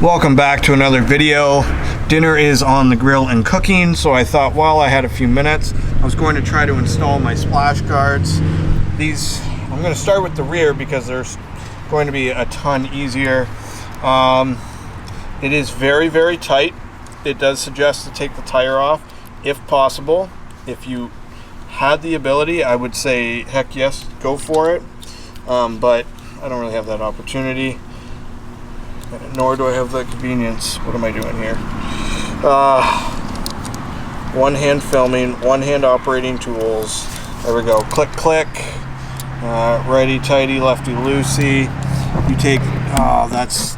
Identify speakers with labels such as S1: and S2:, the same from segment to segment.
S1: Welcome back to another video. Dinner is on the grill and cooking, so I thought while I had a few minutes, I was going to try to install my splash guards. These, I'm going to start with the rear because they're going to be a ton easier. It is very, very tight. It does suggest to take the tire off if possible. If you had the ability, I would say heck yes, go for it. But I don't really have that opportunity. Nor do I have the convenience. What am I doing here? One hand filming, one hand operating tools. There we go. Click, click. Righty tighty, lefty loosey. You take. Oh, that's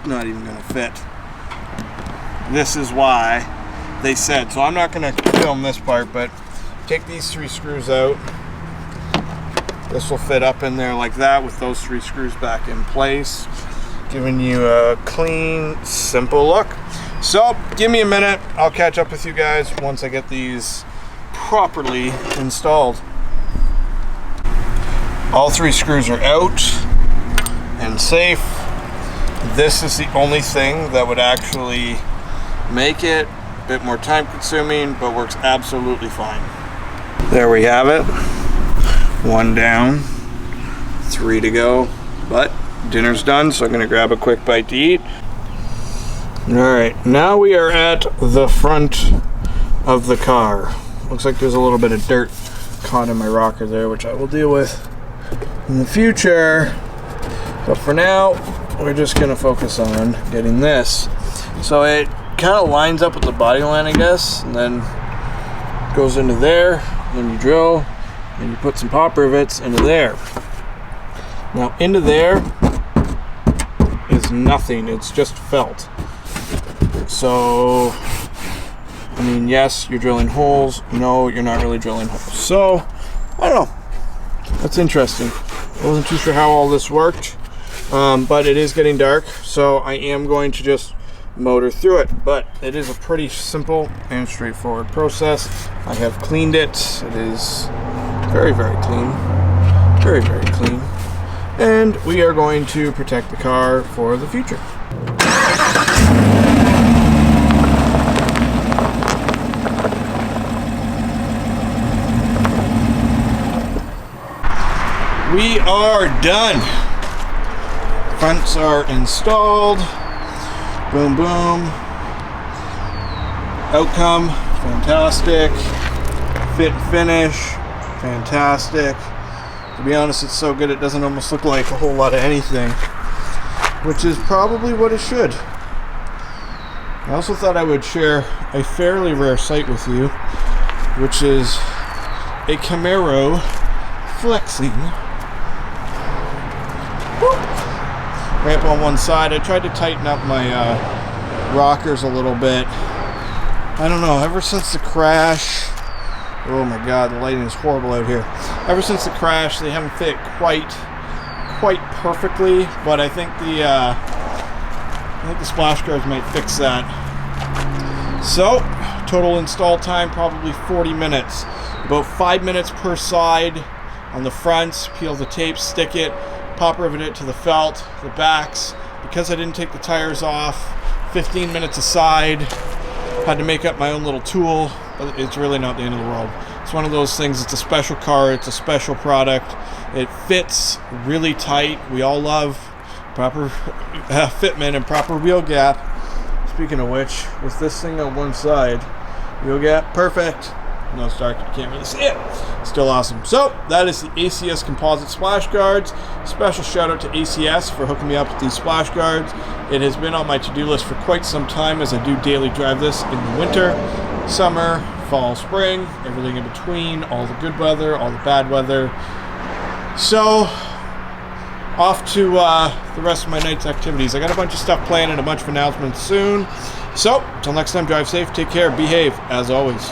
S1: not even gonna fit. This is why they said. So I'm not gonna film this part, but take these 3 screws out. This will fit up in there like that with those 3 screws back in place. Giving you a clean, simple look. So give me a minute, I'll catch up with you guys once I get these properly installed. All 3 screws are out and safe. This is the only thing that would actually make it a bit more time consuming, but works absolutely fine. There we have it. 1 down, 3 to go, but dinner's done, so I'm gonna grab a quick bite to eat. All right, now we are at the front of the car. Looks like there's a little bit of dirt caught in my rocker there, which I will deal with in the future. But for now, we're just gonna focus on getting this. So it kind of lines up with the body line, I guess, and then goes into there, then you drill, and you put some pop rivets into there. Now into there is nothing, it's just felt. So, I mean, yes, you're drilling holes. No, you're not really drilling holes. So, I don't know. That's interesting. I wasn't too sure how all this worked, but it is getting dark, so I am going to just motor through it. But it is a pretty simple and straightforward process. I have cleaned it. It is very, very clean. Very, very clean. And we are going to protect the car for the future. We are done. Fronts are installed. Boom, boom. Outcome, fantastic. Fit and finish, fantastic. To be honest, it's so good it doesn't almost look like a whole lot of anything, which is probably what it should. I also thought I would share a fairly rare sight with you, which is a Camaro flexing. Ramp on one side. I tried to tighten up my rockers a little bit. I don't know, ever since the crash, oh my god, the lighting is horrible out here. Ever since the crash, they haven't fit quite perfectly, but I think the splash guards might fix that. So, total install time probably 40 minutes. About 5 minutes per side on the fronts. Peel the tape, stick it, pop rivet it to the felt, the backs. Because I didn't take the tires off, 15 minutes aside. Had to make up my own little tool, but it's really not the end of the world. It's one of those things, it's a special car, it's a special product. It fits really tight. We all love proper fitment and proper wheel gap. Speaking of which, with this thing on one side, wheel gap, perfect. No, it's dark, you can't really see it. Still awesome. So, that is the ACS Composite Splash Guards. Special shout out to ACS for hooking me up with these splash guards. It has been on my to-do list for quite some time as I do daily drive this in the winter, summer, fall, spring, everything in between, all the good weather, all the bad weather. So, off to the rest of my night's activities. I got a bunch of stuff planned and a bunch of announcements soon. So, till next time, drive safe, take care, behave, as always.